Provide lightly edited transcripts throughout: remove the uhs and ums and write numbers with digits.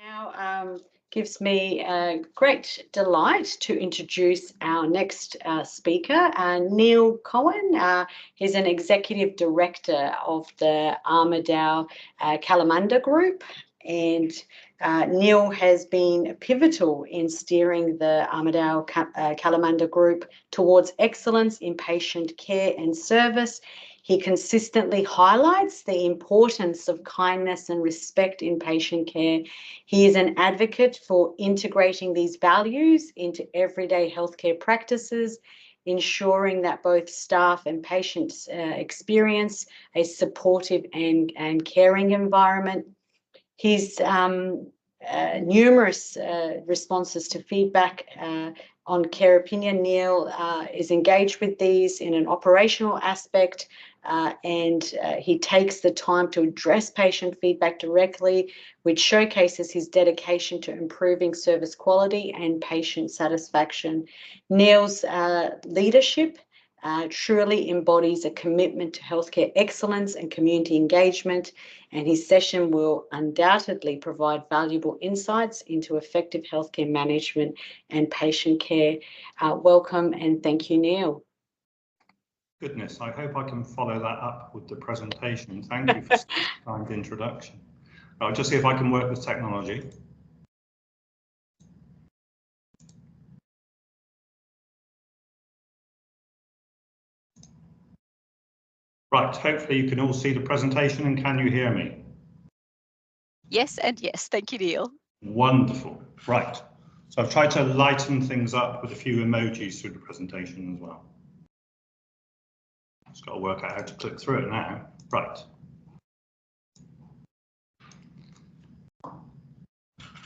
Now gives me great delight to introduce our next speaker, Neil Cowan. He's an Executive Director of the Armadale Kalamunda Group, and Neil has been pivotal in steering the Armadale Kalamunda Group towards excellence in patient care and service. He consistently highlights the importance of kindness and respect in patient care. He is an advocate for integrating these values into everyday healthcare practices, ensuring that both staff and patients experience a supportive and caring environment. His numerous responses to feedback on care opinion, Neil is engaged with these in an operational aspect, and he takes the time to address patient feedback directly, which showcases his dedication to improving service quality and patient satisfaction. Neil's leadership truly embodies a commitment to healthcare excellence and community engagement, and his session will undoubtedly provide valuable insights into effective healthcare management and patient care. Welcome and thank you, Neil. Goodness, I hope I can follow that up with the presentation. Thank you for such a kind introduction. I'll just see if I can work with technology. Right, hopefully you can all see the presentation, and can you hear me? Yes, and yes, thank you, Neil. Wonderful, right. So I've tried to lighten things up with a few emojis through the presentation as well. Just got to work out how to click through it now. Right.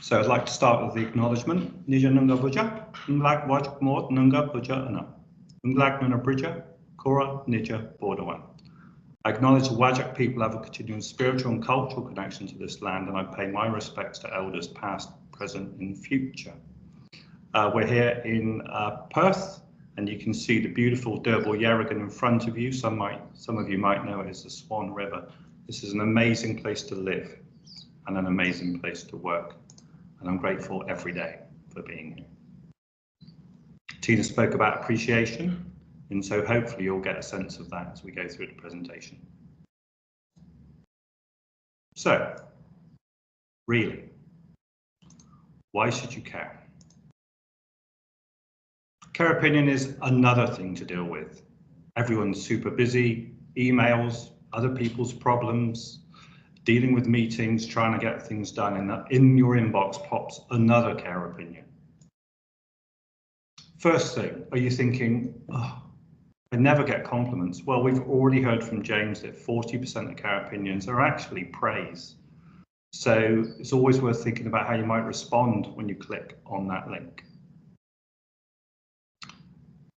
So I'd like to start with the acknowledgement. Nija nunga buja, nglak wajak mort nunga buja ana. Nglak nuna brija, kora nija bordawan. I acknowledge the Wajak people have a continuing spiritual and cultural connection to this land, and I pay my respects to elders past, present and future. We're here in Perth, and you can see the beautiful Derbyl Yerrigan in front of you. Some of you might know it as the Swan River. This is an amazing place to live and an amazing place to work, and I'm grateful every day for being here. Tina spoke about appreciation, and so hopefully you'll get a sense of that as we go through the presentation. So, really, why should you care? Care opinion is another thing to deal with. Everyone's super busy, emails, other people's problems, dealing with meetings, trying to get things done, and in your inbox pops another care opinion. First thing, are you thinking, oh, I never get compliments? Well, we've already heard from James that 40% of care opinions are actually praise. So it's always worth thinking about how you might respond when you click on that link.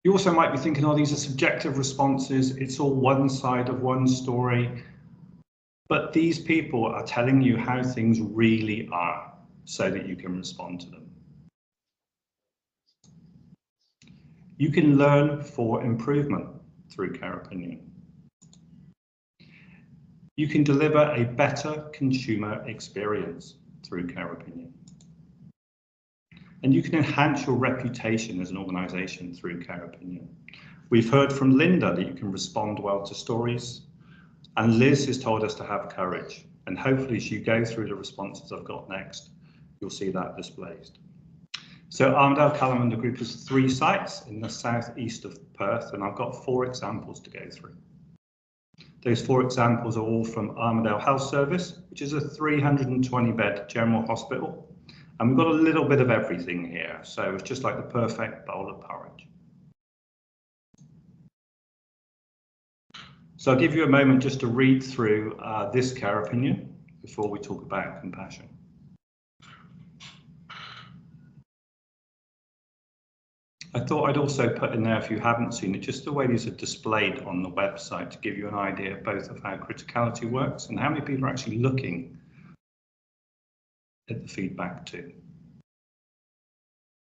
You also might be thinking, oh, these are subjective responses. It's all one side of one story. But these people are telling you how things really are so that you can respond to them. You can learn for improvement through care opinion. You can deliver a better consumer experience through care opinion. And you can enhance your reputation as an organisation through care opinion. We've heard from Linda that you can respond well to stories, and Liz has told us to have courage. And hopefully as you go through the responses I've got next, you'll see that displayed. So Armadale Kalamunda Group has 3 sites in the southeast of Perth, and I've got 4 examples to go through. Those 4 examples are all from Armadale Health Service, which is a 320-bed general hospital. And we've got a little bit of everything here, so it's just like the perfect bowl of porridge. So I'll give you a moment just to read through this care opinion before we talk about compassion. I thought I'd also put in there, if you haven't seen it, just the way these are displayed on the website to give you an idea both of how criticality works and how many people are actually looking at the feedback too.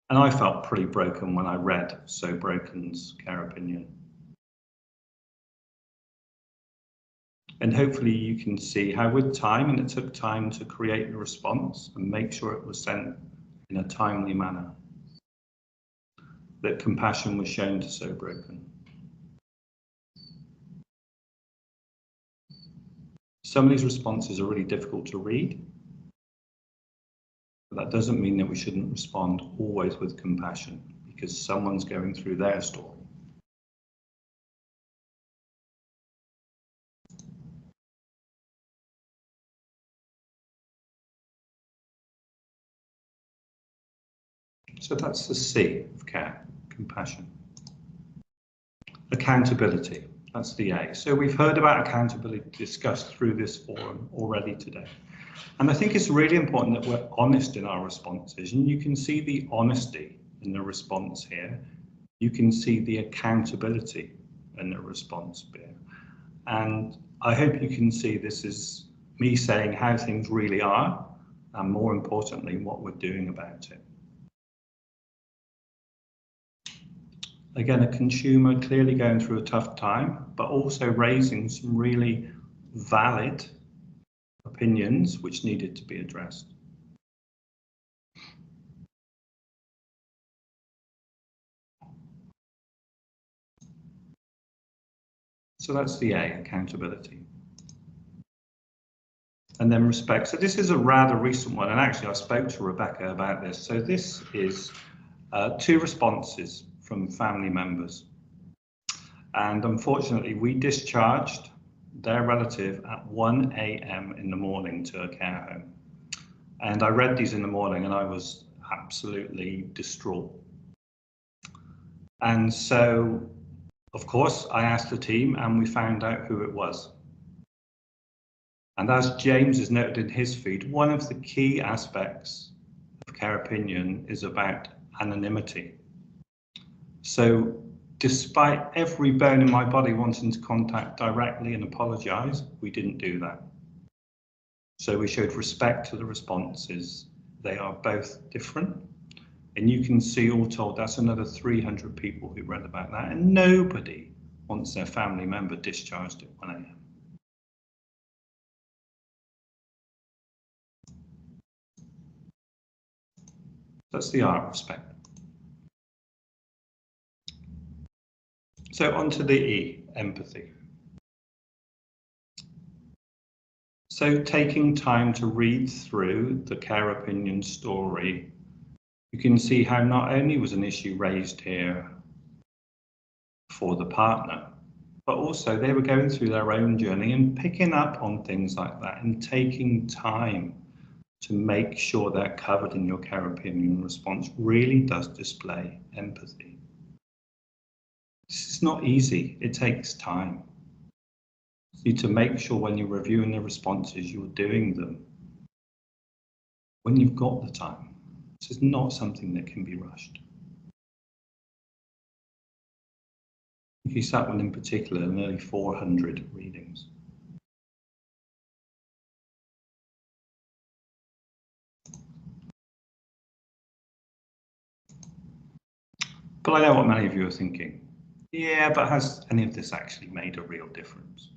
And I felt pretty broken when I read So Broken's care opinion. And hopefully you can see how with time, and it took time to create the response and make sure it was sent in a timely manner, that compassion was shown to So Broken. Some of these responses are really difficult to read, but that doesn't mean that we shouldn't respond always with compassion, because someone's going through their story. So that's the C of care, compassion. Accountability, that's the A. So we've heard about accountability discussed through this forum already today. And I think it's really important that we're honest in our responses, and you can see the honesty in the response here. You can see the accountability in the response here. And I hope you can see this is me saying how things really are, and more importantly, what we're doing about it. Again, a consumer clearly going through a tough time, but also raising some really valid opinions which needed to be addressed. So that's the A, accountability. And then respect. So this is a rather recent one, and actually I spoke to Rebecca about this. So this is 2 responses from family members. And unfortunately, we discharged their relative at 1 a.m. in the morning to a care home. And I read these in the morning and I was absolutely distraught. And so, of course, I asked the team and we found out who it was. And as James has noted in his feed, one of the key aspects of care opinion is about anonymity. So despite every bone in my body wanting to contact directly and apologise, we didn't do that. So we showed respect to the responses. They are both different. And you can see all told, that's another 300 people who read about that. And nobody wants their family member discharged at 1 a.m. That's the R, respect. So on to the E, empathy. So taking time to read through the care opinion story, you can see how not only was an issue raised here for the partner, but also they were going through their own journey and picking up on things like that and taking time to make sure they're covered in your care opinion response really does display empathy. This is not easy, it takes time. You need to make sure when you're reviewing the responses, you're doing them when you've got the time. This is not something that can be rushed. You sat one in particular, nearly 400 readings. But I know what many of you are thinking. Yeah, but has any of this actually made a real difference?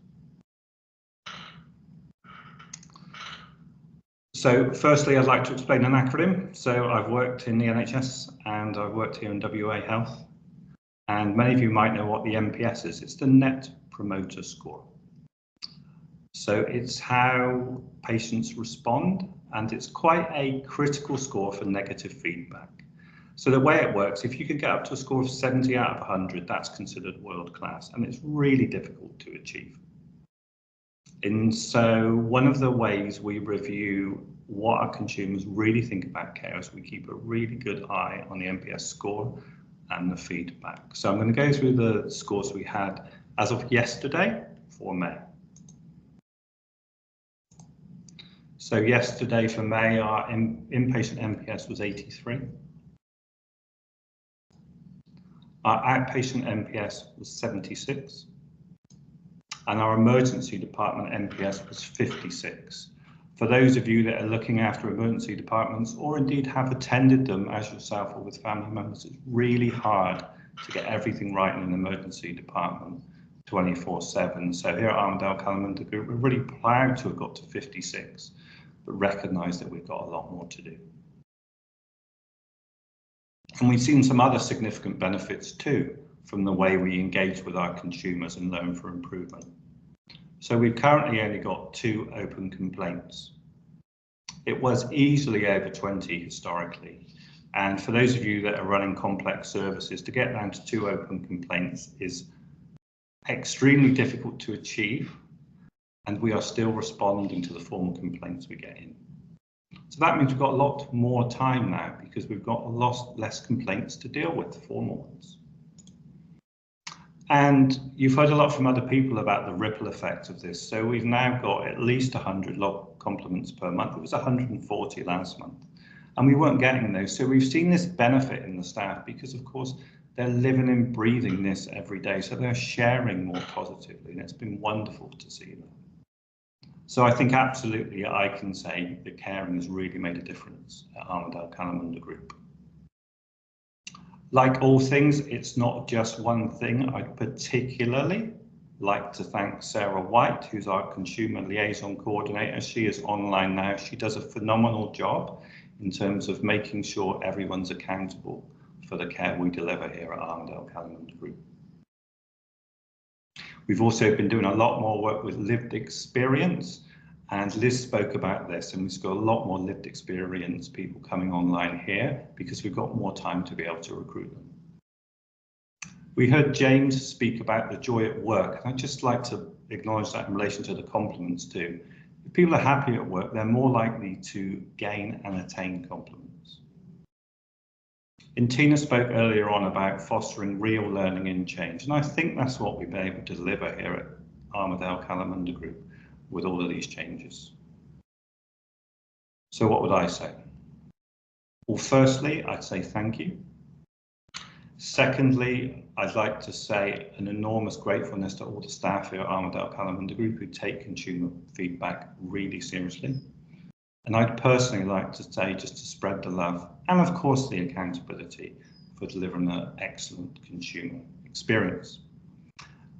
So firstly, I'd like to explain an acronym. So I've worked in the NHS and I've worked here in WA Health. And many of you might know what the NPS is. It's the Net Promoter Score. So it's how patients respond, and it's quite a critical score for negative feedback. So the way it works, if you can get up to a score of 70 out of 100, that's considered world class, and it's really difficult to achieve. And so one of the ways we review what our consumers really think about care is we keep a really good eye on the NPS score and the feedback. So I'm going to go through the scores we had as of yesterday for May. So yesterday for May, our inpatient NPS was 83. Our outpatient NPS was 76. And our emergency department NPS was 56. For those of you that are looking after emergency departments or indeed have attended them as yourself or with family members, it's really hard to get everything right in an emergency department. 24/7. So here at Armadale Kalamunda Group, we're really proud to have got to 56, but recognise that we've got a lot more to do. And we've seen some other significant benefits too from the way we engage with our consumers and learn for improvement. So we've currently only got 2 open complaints. It was easily over 20 historically. And for those of you that are running complex services, to get down to 2 open complaints is extremely difficult to achieve. And we are still responding to the formal complaints we get in. So that means we've got a lot more time now because we've got a lot less complaints to deal with, the formal ones. And you've heard a lot from other people about the ripple effect of this. So we've now got at least 100 log compliments per month. It was 140 last month, and we weren't getting those. So we've seen this benefit in the staff because, of course, they're living and breathing this every day. So they're sharing more positively, and it's been wonderful to see that. So I think absolutely I can say that caring has really made a difference at Armadale Kalamunda Group. Like all things, it's not just one thing. I'd particularly like to thank Sarah White, who's our Consumer Liaison Coordinator. She is online now. She does a phenomenal job in terms of making sure everyone's accountable for the care we deliver here at Armadale Kalamunda Group. We've also been doing a lot more work with lived experience, and Liz spoke about this, and we've got a lot more lived experience people coming online here because we've got more time to be able to recruit them. We heard James speak about the joy at work, and I'd just like to acknowledge that in relation to the compliments too. If people are happy at work, they're more likely to gain and attain compliments. And Tina spoke earlier on about fostering real learning and change, and I think that's what we've been able to deliver here at Armadale Kalamunda Group with all of these changes. So what would I say? Well, firstly, I'd say thank you. Secondly, I'd like to say an enormous gratefulness to all the staff here at Armadale Kalamunda Group who take consumer feedback really seriously. And I'd personally like to say, just to spread the love and of course the accountability for delivering an excellent consumer experience.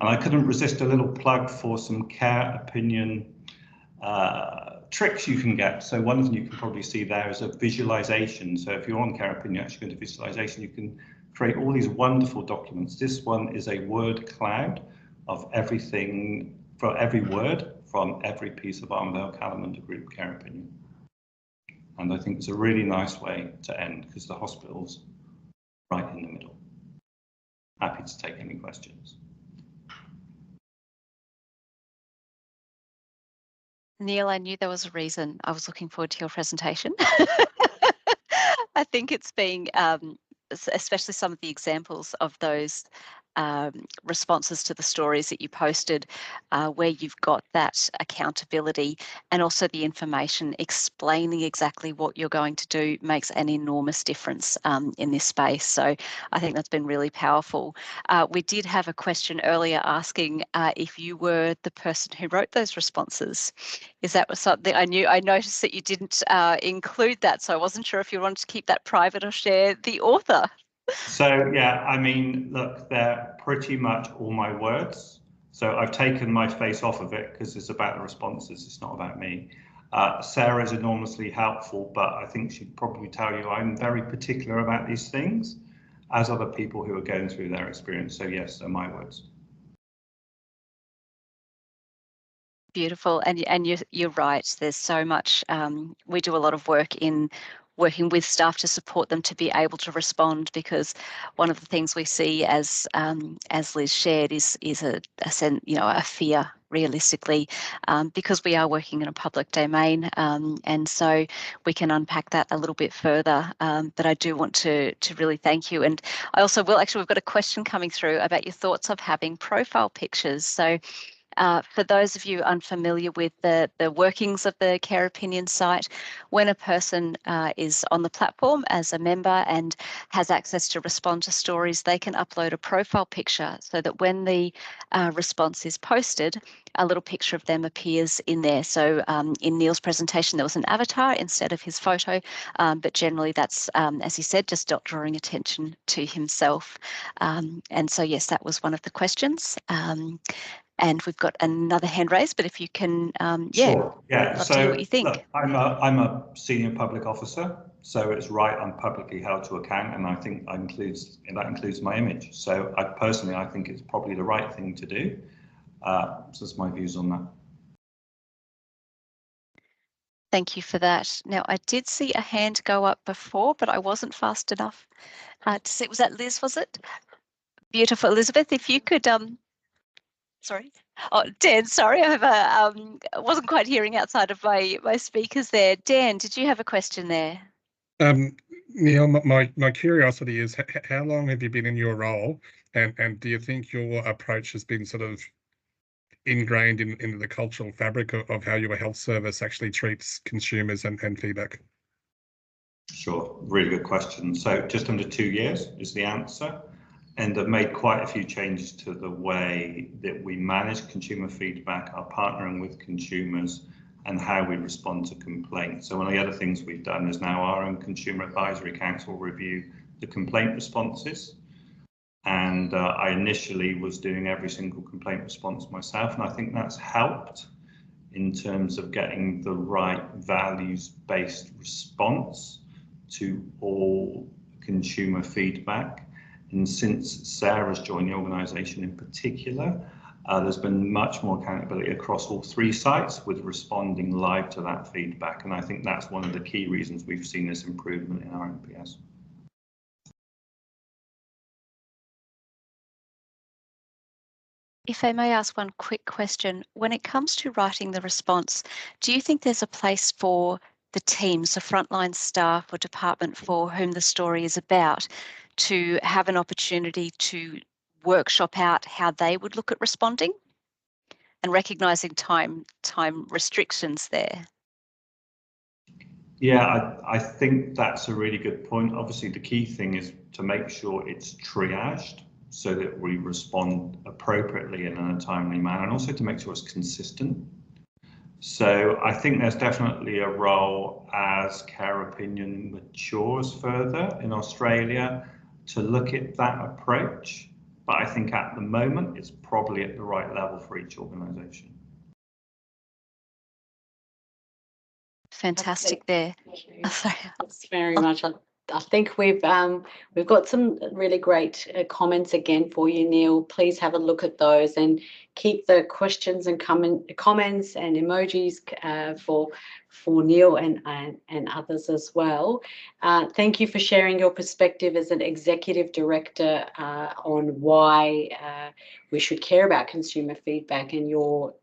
And I couldn't resist a little plug for some care opinion tricks you can get. So one of them you can probably see there is a visualization. So if you're on care opinion, actually go to visualization, you can create all these wonderful documents. This one is a word cloud of everything, for every word from every piece of Armadale Kalamunda Group care opinion. And I think it's a really nice way to end because the hospital's right in the middle. Happy to take any questions. Neil, I knew there was a reason I was looking forward to your presentation. I think it's been, especially some of the examples of those responses to the stories that you posted, where you've got that accountability and also the information explaining exactly what you're going to do makes an enormous difference in this space. So I think that's been really powerful. We did have a question earlier asking if you were the person who wrote those responses. Is that something I noticed that you didn't include that, so I wasn't sure if you wanted to keep that private or share the author. So yeah, I mean, look, they're pretty much all my words. So I've taken my face off of it because it's about the responses. It's not about me. Sarah's enormously helpful, but I think she'd probably tell you I'm very particular about these things, as other people who are going through their experience. So yes, they're my words. Beautiful, and you're right. There's so much. We do a lot of work in working with staff to support them to be able to respond, because one of the things we see, as Liz shared, is a fear, realistically, because we are working in a public domain, and so we can unpack that a little bit further. But I do want to really thank you, and I also will. Actually, we've got a question coming through about your thoughts of having profile pictures. So For those of you unfamiliar with the workings of the Care Opinion site, when a person is on the platform as a member and has access to respond to stories, they can upload a profile picture so that when the response is posted, a little picture of them appears in there. So in Neil's presentation, there was an avatar instead of his photo, but generally that's, as he said, just drawing attention to himself. And so, yes, that was one of the questions. And we've got another hand raised, but if you can, Sure. Yeah. love to hear what you think. Look, I'm a senior public officer, so it's right I'm publicly held to account, and I think that includes my image. So I think it's probably the right thing to do. So that's my views on that. Thank you for that. Now, I did see a hand go up before, but I wasn't fast enough to see. Was that Liz, was it? Beautiful. Elizabeth, if you could, sorry. Oh, Dan, sorry, I have I wasn't quite hearing outside of my speakers there. Dan, did you have a question there? Neil, my curiosity is, how long have you been in your role, and do you think your approach has been sort of ingrained into the cultural fabric of how your health service actually treats consumers and feedback? Sure, really good question. So just under 2 years is the answer. And I've made quite a few changes to the way that we manage consumer feedback, our partnering with consumers, and how we respond to complaints. So one of the other things we've done is now our own Consumer Advisory Council review the complaint responses. And I initially was doing every single complaint response myself, and I think that's helped in terms of getting the right values-based response to all consumer feedback. And since Sarah's joined the organisation in particular, there's been much more accountability across all 3 sites with responding live to that feedback. And I think that's one of the key reasons we've seen this improvement in our NPS. If I may ask one quick question, when it comes to writing the response, do you think there's a place for the teams, the frontline staff or department for whom the story is about, to have an opportunity to workshop out how they would look at responding and recognising time restrictions there? Yeah, I think that's a really good point. Obviously, the key thing is to make sure it's triaged so that we respond appropriately and in a timely manner, and also to make sure it's consistent. So I think there's definitely a role as Care Opinion matures further in Australia to look at that approach. But I think at the moment, it's probably at the right level for each organisation. Fantastic there. Thanks very much. I think we've got some really great comments again for you, Neil. Please have a look at those and keep the questions and comments and emojis for Neil and others as well. Thank you for sharing your perspective as an executive director on why we should care about consumer feedback, and your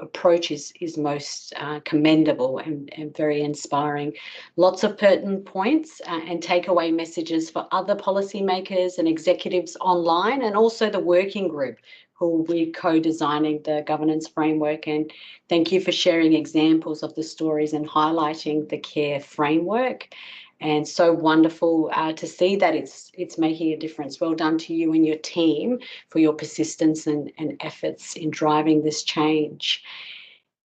approach is most commendable and very inspiring. Lots of pertinent points and takeaway messages for other policymakers and executives online, and also the working group who will be co-designing the governance framework. And thank you for sharing examples of the stories and highlighting the care framework. And so wonderful to see that it's making a difference. Well done to you and your team for your persistence and efforts in driving this change.